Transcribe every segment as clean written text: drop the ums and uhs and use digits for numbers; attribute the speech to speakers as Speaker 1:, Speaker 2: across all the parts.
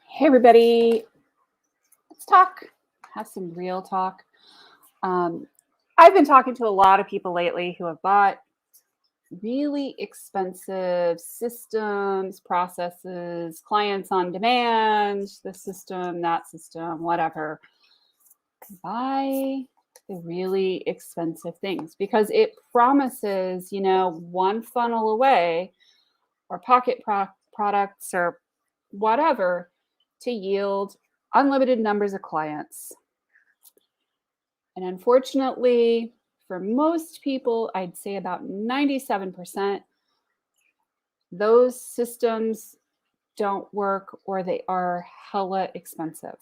Speaker 1: Hey, everybody. Let's talk, have some real talk. I've been talking to a lot of people lately who have bought really expensive systems, processes, clients on demand, this system, that system, whatever. Buy the really expensive things because it promises, one funnel away or products or whatever to yield unlimited numbers of clients. And unfortunately, for most people, I'd say about 97%, those systems don't work or they are hella expensive.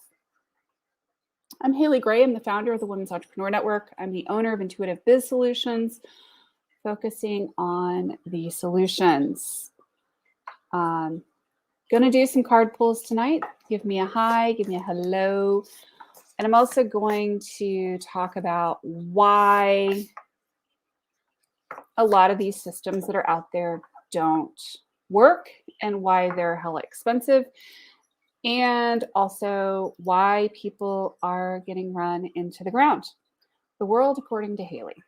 Speaker 1: I'm Haley Gray. I'm the founder of the Women's Entrepreneur Network. I'm the owner of Intuitive Biz Solutions, focusing on the solutions. Going to do some card pulls tonight. Give me a hi, give me a hello. And I'm also going to talk about why a lot of these systems that are out there don't work and why they're hella expensive. And also why people are getting run into the ground. The world according to Haley.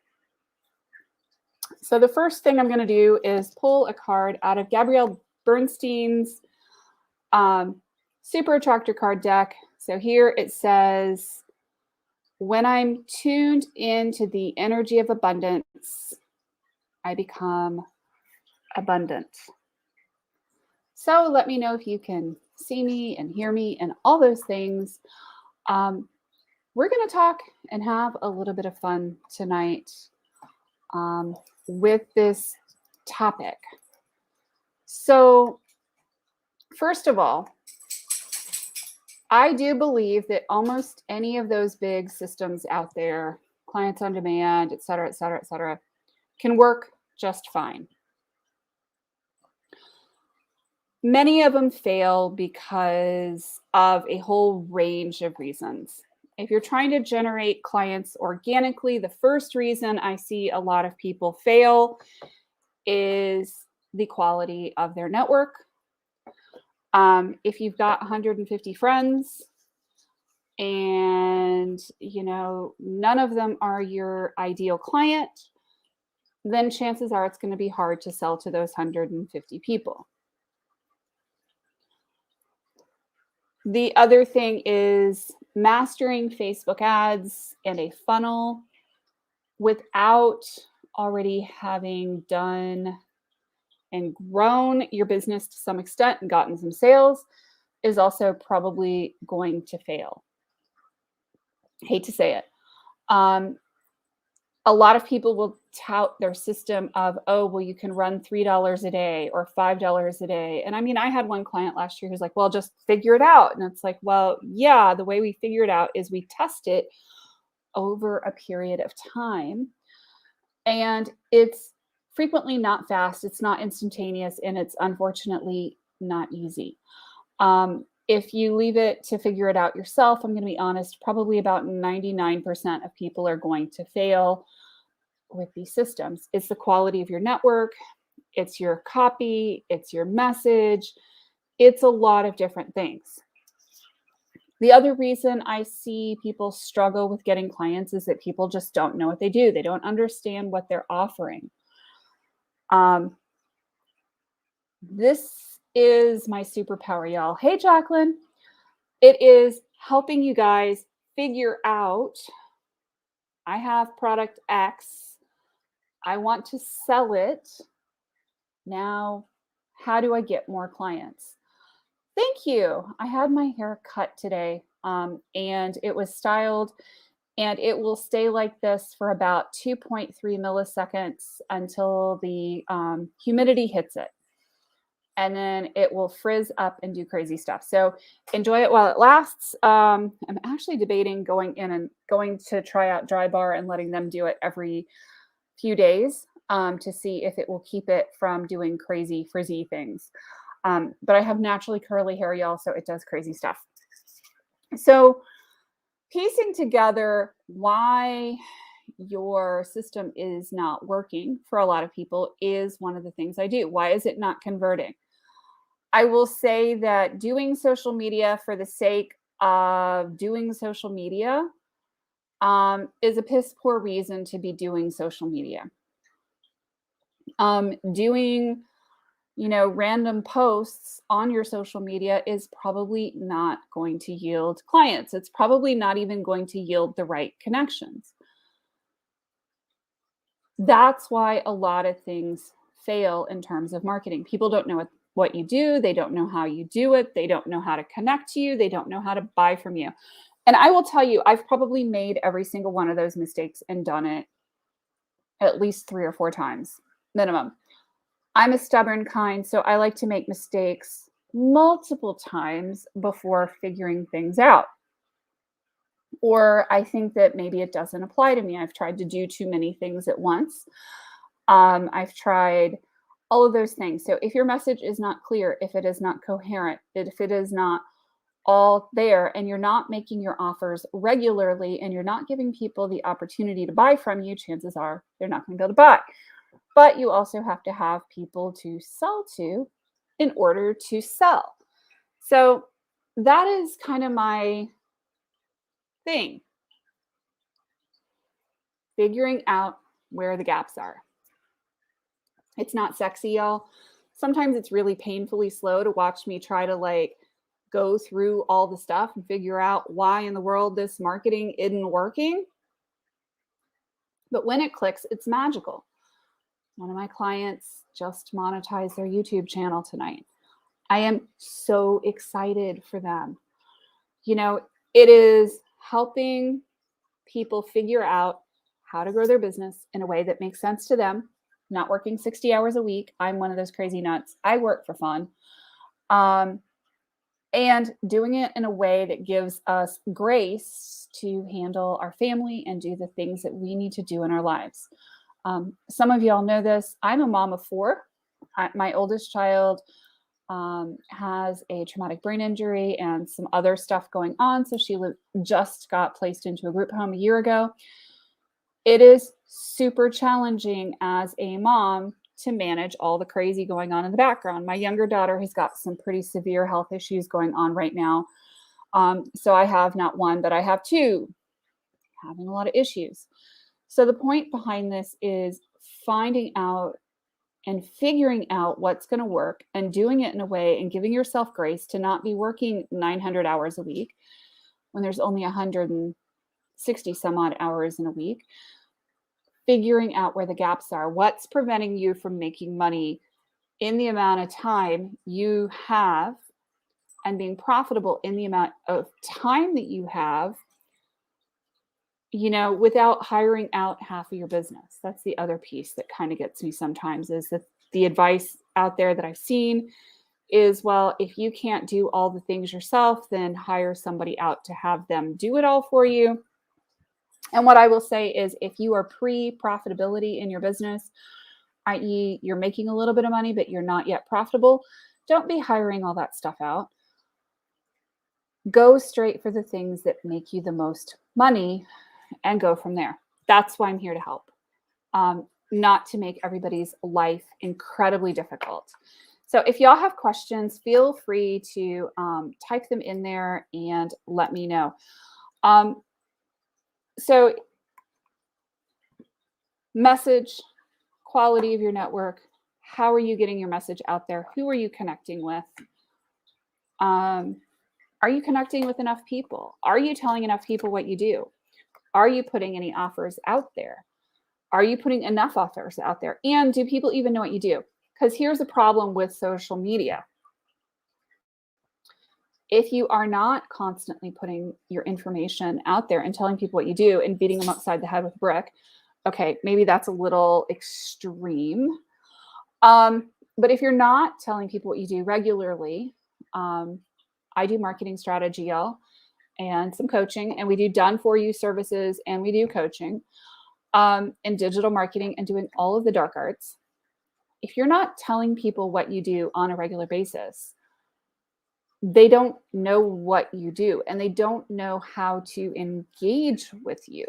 Speaker 1: So the first thing I'm going to do is pull a card out of Gabrielle Bernstein's Super Attractor card deck. So here it says, when I'm tuned into the energy of abundance, I become abundant. So let me know if you can see me and hear me and all those things. We're going to talk and have a little bit of fun tonight with this topic. So first of all, I do believe that almost any of those big systems out there, clients on demand, et cetera, can work just fine. Many of them fail because of a whole range of reasons. If you're trying to generate clients organically, the first reason I see a lot of people fail is the quality of their network. If you've got 150 friends and, none of them are your ideal client, then chances are it's going to be hard to sell to those 150 people. The other thing is mastering Facebook ads and a funnel without already having done and grown your business to some extent and gotten some sales is also probably going to fail. Hate to say it. A lot of people will tout their system of, you can run $3 a day or $5 a day. And I had one client last year who's like, well, just figure it out. And it's like, well, yeah, the way we figure it out is we test it over a period of time. And it's frequently not fast. It's not instantaneous. And it's unfortunately not easy. If you leave it to figure it out yourself, I'm going to be honest, probably about 99% of people are going to fail with these systems. It's the quality of your network. It's your copy. It's your message. It's a lot of different things. The other reason I see people struggle with getting clients is that people just don't know what they do. They don't understand what they're offering. This is my superpower, y'all. Hey, Jacqueline. It is helping you guys figure out, I have product X. I want to sell it. Now, how do I get more clients? Thank you. I had my hair cut today, and it was styled, and it will stay like this for about 2.3 milliseconds until the humidity hits it. And then it will frizz up and do crazy stuff. So enjoy it while it lasts. I'm actually debating going to try out Drybar and letting them do it every few days to see if it will keep it from doing crazy frizzy things. But I have naturally curly hair, y'all, so it does crazy stuff. So piecing together why your system is not working for a lot of people is one of the things I do. Why is it not converting? I will say that doing social media for the sake of doing social media is a piss poor reason to be doing social media. Doing, random posts on your social media is probably not going to yield clients. It's probably not even going to yield the right connections. That's why a lot of things fail in terms of marketing. People don't know what you do. They don't know how you do it. They don't know how to connect to you. They don't know how to buy from you. And I will tell you, I've probably made every single one of those mistakes and done it at least 3 or 4 times minimum. I'm a stubborn kind, so I like to make mistakes multiple times before figuring things out. Or I think that maybe it doesn't apply to me. I've tried to do too many things at once. I've tried all of those things. So if your message is not clear, if it is not coherent, if it is not all there, and you're not making your offers regularly, and you're not giving people the opportunity to buy from you, chances are they're not going to be able to buy. But you also have to have people to sell to in order to sell. So that is kind of my thing. Figuring out where the gaps are. It's not sexy, y'all. Sometimes it's really painfully slow to watch me try to go through all the stuff and figure out why in the world this marketing isn't working. But when it clicks, it's magical. One of my clients just monetized their YouTube channel tonight. I am so excited for them. It is helping people figure out how to grow their business in a way that makes sense to them, not working 60 hours a week. I'm one of those crazy nuts. I work for fun. And doing it in a way that gives us grace to handle our family and do the things that we need to do in our lives. Some of y'all know this. I'm a mom of 4. My oldest child has a traumatic brain injury and some other stuff going on. So she just got placed into a group home a year ago. It is super challenging as a mom to manage all the crazy going on in the background. My younger daughter has got some pretty severe health issues going on right now. So I have not one, but I have 2 having a lot of issues. So the point behind this is finding out and figuring out what's going to work and doing it in a way and giving yourself grace to not be working 900 hours a week when there's only 160 some odd hours in a week. Figuring out where the gaps are. What's preventing you from making money in the amount of time you have and being profitable in the amount of time that you have, without hiring out half of your business. That's the other piece that kind of gets me sometimes, is that the advice out there that I've seen is, well, if you can't do all the things yourself, then hire somebody out to have them do it all for you. And what I will say is, if you are pre-profitability in your business, i.e., you're making a little bit of money, but you're not yet profitable, don't be hiring all that stuff out. Go straight for the things that make you the most money and go from there. That's why I'm here to help, not to make everybody's life incredibly difficult. So if y'all have questions, feel free to type them in there and let me know. So message, quality of your network. How are you getting your message out there? Who are you connecting with? Are you connecting with enough people? Are you telling enough people what you do? Are you putting any offers out there? Are you putting enough offers out there? And do people even know what you do? Because here's the problem with social media. If you are not constantly putting your information out there and telling people what you do and beating them upside the head with a brick, okay, maybe that's a little extreme. But if you're not telling people what you do regularly, I do marketing strategy, y'all, and some coaching, and we do done for you services, and we do coaching in digital marketing and doing all of the dark arts. If you're not telling people what you do on a regular basis, they don't know what you do, and they don't know how to engage with you.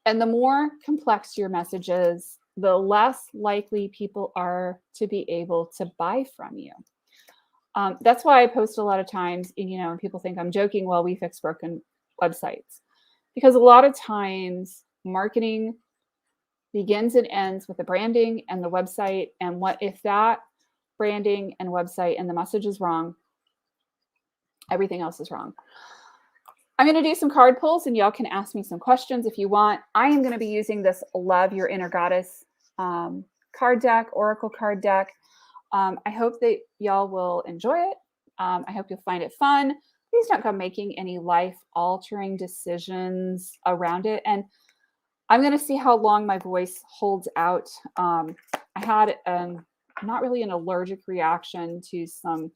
Speaker 1: And the more complex your message is, the less likely people are to be able to buy from you. That's why I post a lot of times, and people think I'm joking, well, we fix broken websites. Because a lot of times marketing begins and ends with the branding and the website. And what if that branding and website and the message is wrong, everything else is wrong. I'm going to do some card pulls and y'all can ask me some questions if you want. I am going to be using this Love Your Inner Goddess card deck, Oracle card deck. I hope that y'all will enjoy it. I hope you'll find it fun. Please don't go making any life-altering decisions around it. And I'm going to see how long my voice holds out. I had not really an allergic reaction to some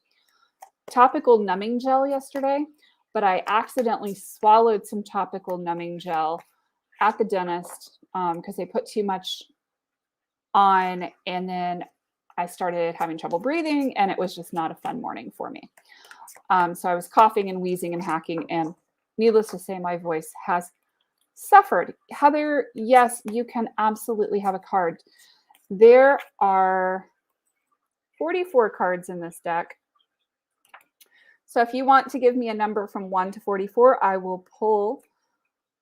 Speaker 1: topical numbing gel yesterday, but I accidentally swallowed some topical numbing gel at the dentist because they put too much on, and then I started having trouble breathing, and it was just not a fun morning for me. So I was coughing and wheezing and hacking, and needless to say, my voice has suffered. Heather, yes, you can absolutely have a card. There are 44 cards in this deck. So if you want to give me a number from 1 to 44, I will pull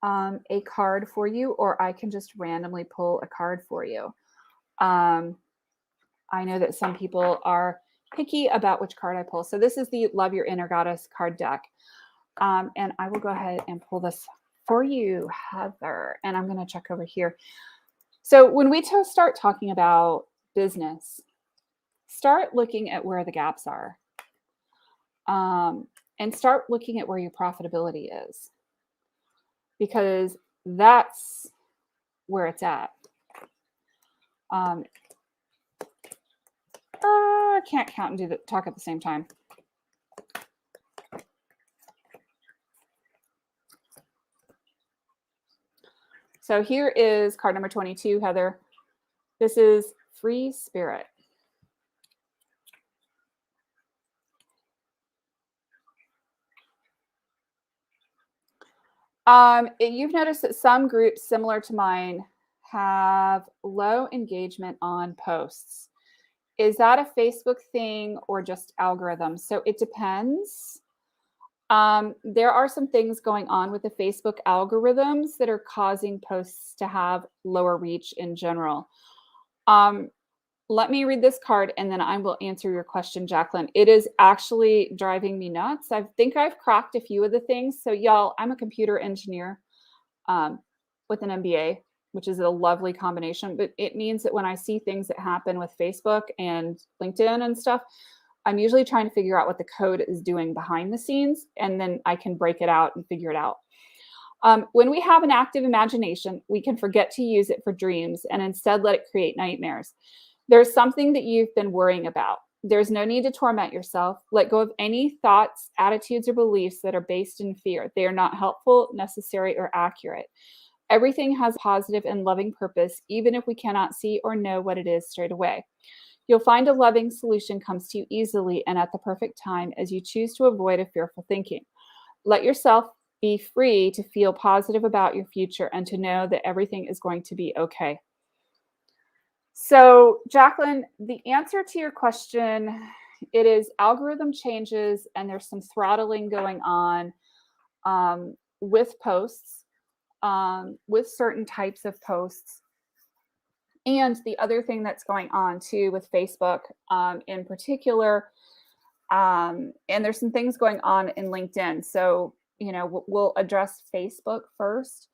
Speaker 1: a card for you, or I can just randomly pull a card for you. I know that some people are picky about which card I pull. So this is the Love Your Inner Goddess card deck. And I will go ahead and pull this for you, Heather. And I'm going to check over here. So when we start talking about business, start looking at where the gaps are. And start looking at where your profitability is. Because that's where it's at. I can't count and talk at the same time. So here is card number 22, Heather. This is Free Spirit. You've noticed that some groups similar to mine have low engagement on posts. Is that a Facebook thing or just algorithms? So it depends. There are some things going on with the Facebook algorithms that are causing posts to have lower reach in general. Let me read this card and then I will answer your question, Jacqueline. It is actually driving me nuts. I think I've cracked a few of the things. So y'all, I'm a computer engineer with an MBA, which is a lovely combination, but it means that when I see things that happen with Facebook and LinkedIn and stuff, I'm usually trying to figure out what the code is doing behind the scenes, and then I can break it out and figure it out. When we have an active imagination, we can forget to use it for dreams and instead let it create nightmares. There's something that you've been worrying about. There's no need to torment yourself. Let go of any thoughts, attitudes, or beliefs that are based in fear. They are not helpful, necessary, or accurate. Everything has a positive and loving purpose, even if we cannot see or know what it is straight away. You'll find a loving solution comes to you easily and at the perfect time as you choose to avoid a fearful thinking. Let yourself be free to feel positive about your future and to know that everything is going to be okay. So, Jacqueline, the answer to your question, it is algorithm changes and there's some throttling going on with posts, with certain types of posts. And the other thing that's going on too with Facebook in particular, and there's some things going on in LinkedIn. So, we'll address Facebook first.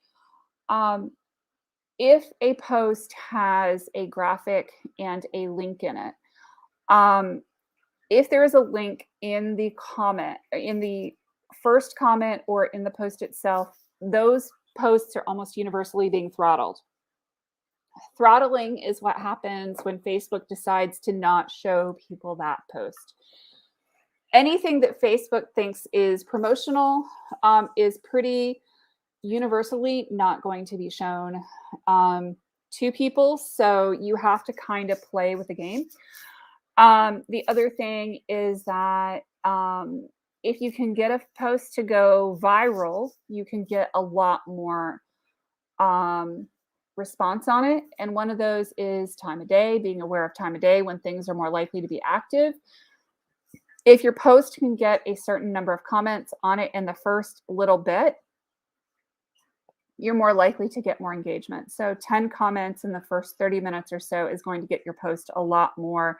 Speaker 1: If a post has a graphic and a link in it, if there is a link in the comment, in the first comment or in the post itself, those posts are almost universally being throttled. Throttling is what happens when Facebook decides to not show people that post. Anything that Facebook thinks is promotional is pretty universally not going to be shown to people. So you have to kind of play with the game. The other thing is that if you can get a post to go viral, you can get a lot more response on it. And one of those is time of day, being aware of time of day when things are more likely to be active. If your post can get a certain number of comments on it in the first little bit, you're more likely to get more engagement. So 10 comments in the first 30 minutes or so is going to get your post a lot more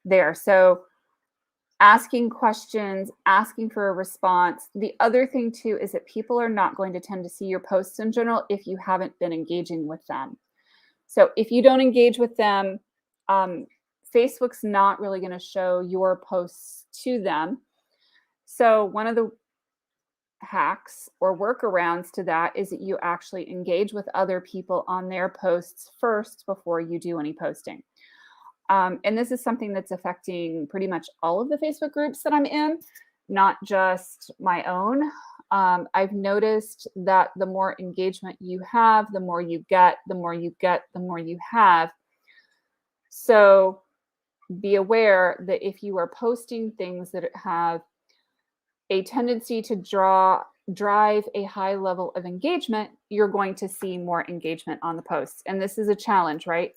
Speaker 1: there. So asking questions, asking for a response. The other thing too is that people are not going to tend to see your posts in general if you haven't been engaging with them. So if you don't engage with them, Facebook's not really going to show your posts to them. So one of the hacks or workarounds to that is that you actually engage with other people on their posts first before you do any posting. And this is something that's affecting pretty much all of the Facebook groups that I'm in, not just my own. I've noticed that the more engagement you have, the more you get, the more you get, the more you have. So be aware that if you are posting things that have a tendency to drive a high level of engagement, you're going to see more engagement on the posts. And this is a challenge, right?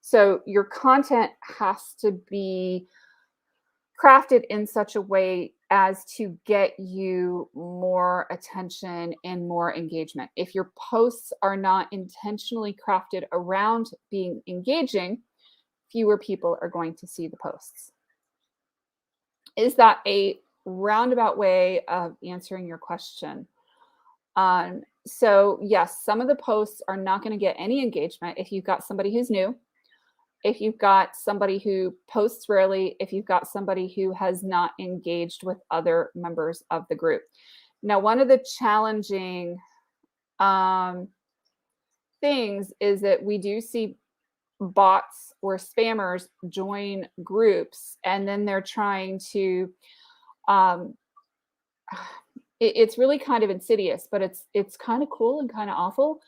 Speaker 1: So your content has to be crafted in such a way as to get you more attention and more engagement. If your posts are not intentionally crafted around being engaging, fewer people are going to see the posts. Is that a roundabout way of answering your question? So yes, some of the posts are not going to get any engagement if you've got somebody who's new, if you've got somebody who posts rarely, if you've got somebody who has not engaged with other members of the group. Now, one of the challenging things is that we do see bots or spammers join groups, and then they're trying to it's really kind of insidious, but it's kind of cool and kind of awful.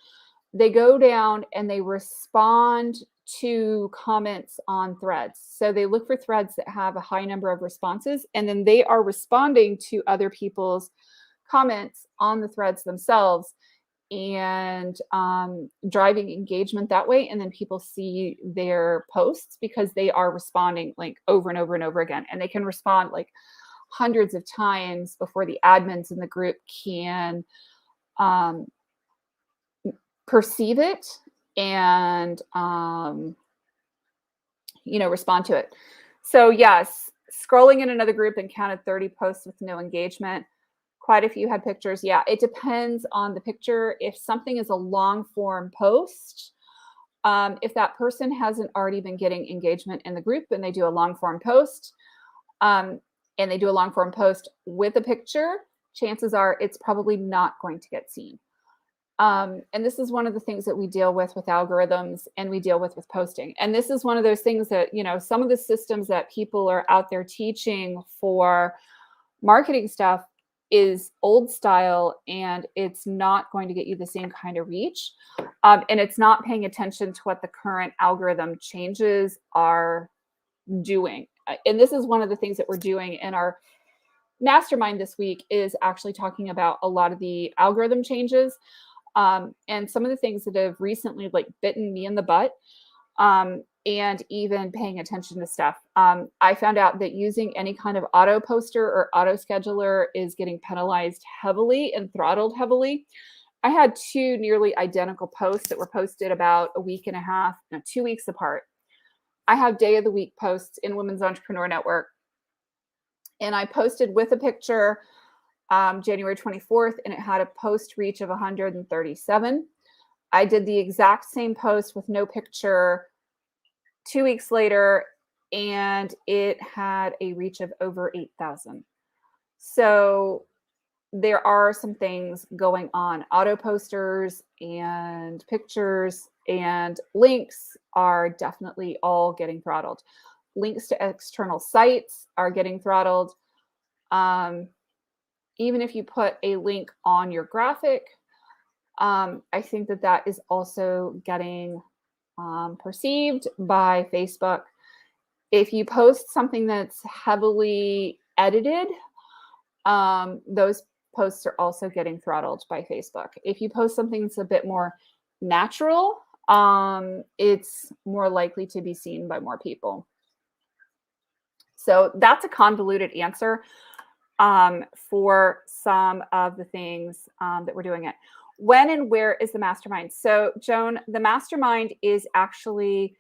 Speaker 1: They go down and they respond to comments on threads. So they look for threads that have a high number of responses, and then they are responding to other people's comments on the threads themselves and driving engagement that way. And then people see their posts because they are responding like over and over and over again. And they can respond like hundreds of times before the admins in the group can perceive it and respond to it. So yes, scrolling in another group and counted 30 posts with no engagement. Quite a few had pictures. Yeah, it depends on the picture. If something is a long form post, if that person hasn't already been getting engagement in the group and they do a long form post, and they do a long form post with a picture, chances are it's probably not going to get seen. And this is one of the things that we deal with algorithms and we deal with posting. And this is one of those things that, some of the systems that people are out there teaching for marketing stuff is old style, and it's not going to get you the same kind of reach. And it's not paying attention to what the current algorithm changes are doing. And this is one of the things that we're doing in our mastermind this week, is actually talking about a lot of the algorithm changes. And some of the things that have recently bitten me in the butt, and even paying attention to stuff. I found out that using any kind of auto poster or auto scheduler is getting penalized heavily and throttled heavily. I had 2 nearly identical posts that were posted about a week and a half, 2 weeks apart. I have day of the week posts in Women's Entrepreneur Network, and I posted with a picture January 24th, and it had a post reach of 137. I did the exact same post with no picture 2 weeks later, and it had a reach of over 8,000. So there are some things going on. Auto posters and pictures and links are definitely all getting throttled. Links to external sites are getting throttled. Even if you put a link on your graphic, I think that is also getting perceived by Facebook. If you post something that's heavily edited, those posts are also getting throttled by Facebook. If you post something that's a bit more natural, it's more likely to be seen by more people. So that's a convoluted answer for some of the things that we're doing it. When and where is the mastermind? So Joan, the mastermind is actually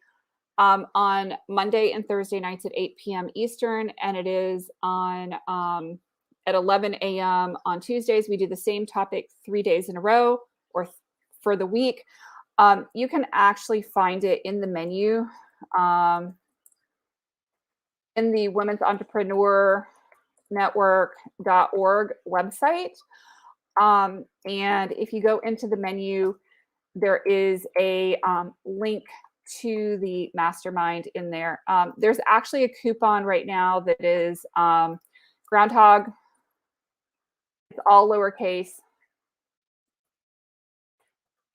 Speaker 1: on Monday and Thursday nights at 8 p.m. Eastern, and it is on at 11 a.m. on Tuesdays. We do the same topic 3 days in a row or for the week. You can actually find it in the menu in the Women's Entrepreneur Network.org website. And if you go into the menu, there is a link to the mastermind in there. There's actually a coupon right now that is Groundhog. It's all lowercase.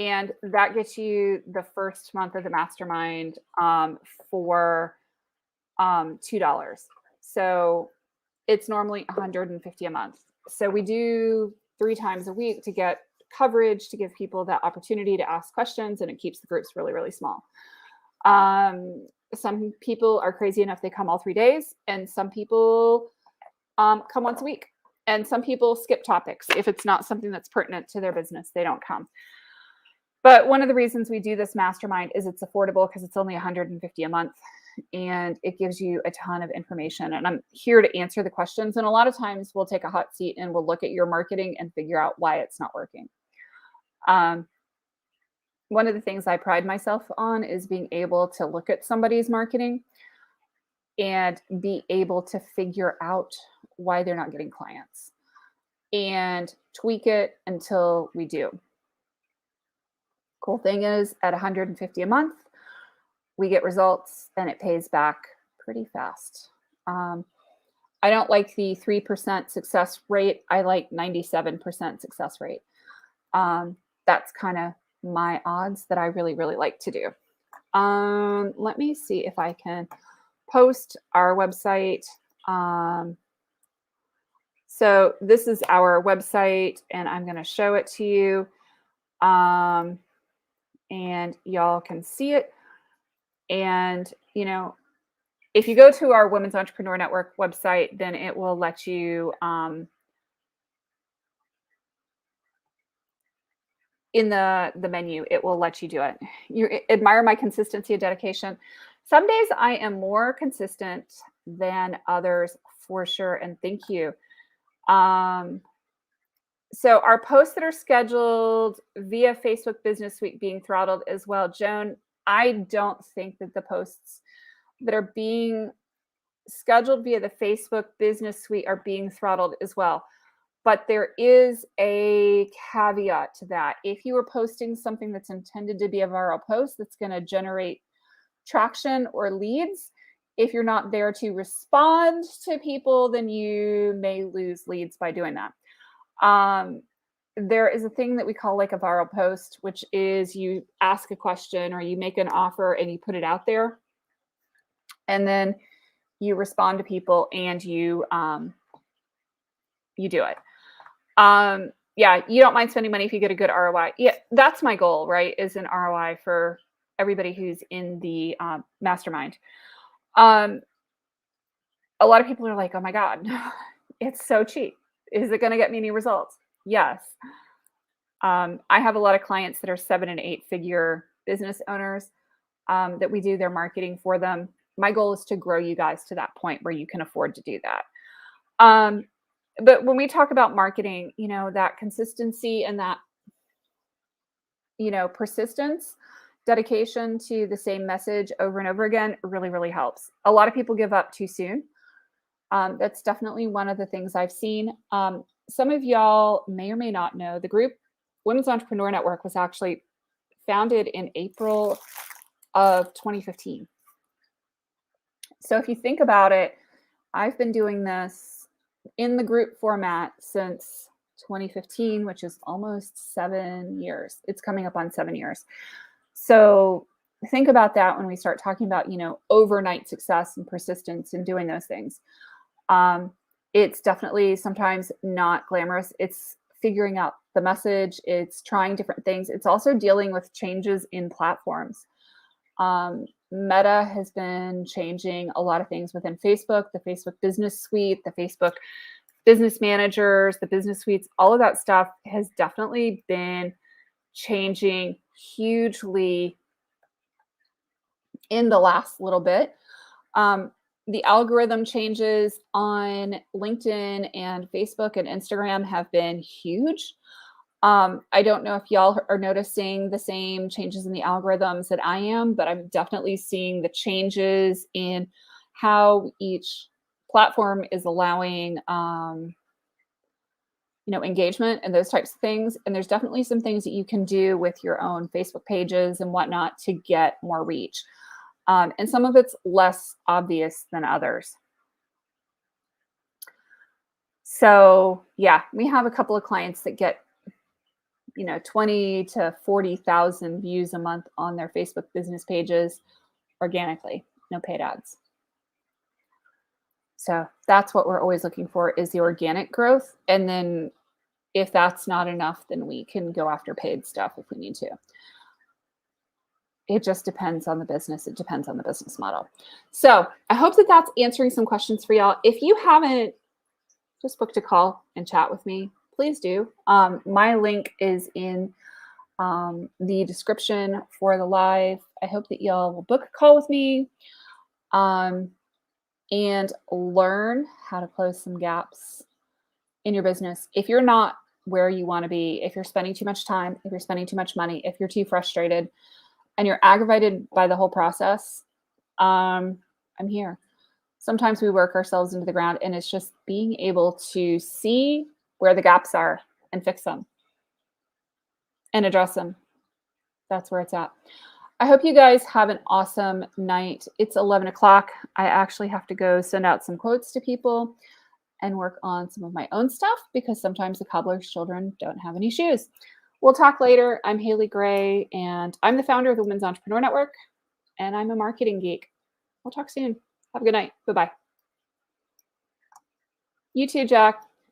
Speaker 1: And that gets you the first month of the mastermind for $2. So it's normally $150 a month. So we do 3 times a week to get coverage, to give people that opportunity to ask questions, and it keeps the groups really, really small. Some people are crazy enough, they come all 3 days, and some people come once a week. And some people skip topics. If it's not something that's pertinent to their business, they don't come. But one of the reasons we do this mastermind is it's affordable because it's only $150 a month, and it gives you a ton of information. And I'm here to answer the questions. And a lot of times we'll take a hot seat and we'll look at your marketing and figure out why it's not working. One of the things I pride myself on is being able to look at somebody's marketing and be able to figure out why they're not getting clients and tweak it until we do. Cool thing is, at $150 a month, we get results and it pays back pretty fast. I don't like the 3% success rate. I like 97% success rate. That's kind of my odds that I really, really like to do. Let me see if I can post our website. So this is our website, and I'm going to show it to you. And y'all can see it. And, you know, if you go to our Women's Entrepreneur Network website, then it will let you, in the menu, it will let you do it. You admire my consistency and dedication. Some days I am more consistent than others, for sure. And thank you. So our posts that are scheduled via Facebook Business Suite being throttled as well. Joan, I don't think that the posts that are being scheduled via the Facebook Business Suite are being throttled as well. But there is a caveat to that. If you are posting something that's intended to be a viral post that's going to generate traction or leads, if you're not there to respond to people, then you may lose leads by doing that. There is a thing that we call like a viral post, which is you ask a question or you make an offer and you put it out there, and then you respond to people and you do it. Yeah, you don't mind spending money if you get a good ROI. Yeah, that's my goal, right? Is an ROI for everybody who's in the mastermind. A lot of people are like, oh my God, it's so cheap. Is it going to get me any results? Yes. I have a lot of clients that are 7- and 8-figure business owners that we do their marketing for them. My goal is to grow you guys to that point where you can afford to do that. But when we talk about marketing, you know, that consistency and that, you know, persistence, dedication to the same message over and over again really, really helps. A lot of people give up too soon. That's definitely one of the things I've seen. Some of y'all may or may not know the group Women's Entrepreneur Network was actually founded in April of 2015. So if you think about it, I've been doing this in the group format since 2015, which is almost 7 years. It's coming up on 7 years. So think about that when we start talking about, you know, overnight success and persistence and doing those things. It's definitely sometimes not glamorous. It's figuring out the message. It's trying different things. It's also dealing with changes in platforms. Meta has been changing a lot of things within Facebook, the Facebook Business Suite, the Facebook Business Managers, the Business Suites, all of that stuff has definitely been changing hugely in the last little bit. The algorithm changes on LinkedIn and Facebook and Instagram have been huge. I don't know if y'all are noticing the same changes in the algorithms that I am, but I'm definitely seeing the changes in how each platform is allowing engagement and those types of things. And there's definitely some things that you can do with your own Facebook pages and whatnot to get more reach. And some of it's less obvious than others. So yeah, we have a couple of clients that get 20 to 40,000 views a month on their Facebook business pages organically, no paid ads. So that's what we're always looking for, is the organic growth. And then if that's not enough, then we can go after paid stuff if we need to. It just depends on the business. It depends on the business model. So I hope that that's answering some questions for y'all. If you haven't just booked a call and chat with me, please do. My link is in the description for the live. I hope that y'all will book a call with me and learn how to close some gaps in your business. If you're not where you want to be, if you're spending too much time, if you're spending too much money, if you're too frustrated and you're aggravated by the whole process, I'm here. Sometimes we work ourselves into the ground, and it's just being able to see where the gaps are and fix them and address them. That's where it's at. I hope you guys have an awesome night. It's 11 o'clock. I actually have to go send out some quotes to people and work on some of my own stuff because sometimes the cobbler's children don't have any shoes. We'll talk later. I'm Haley Gray, and I'm the founder of the Women's Entrepreneur Network, and I'm a marketing geek. We'll talk soon. Have a good night. Bye-bye. You too, Jack.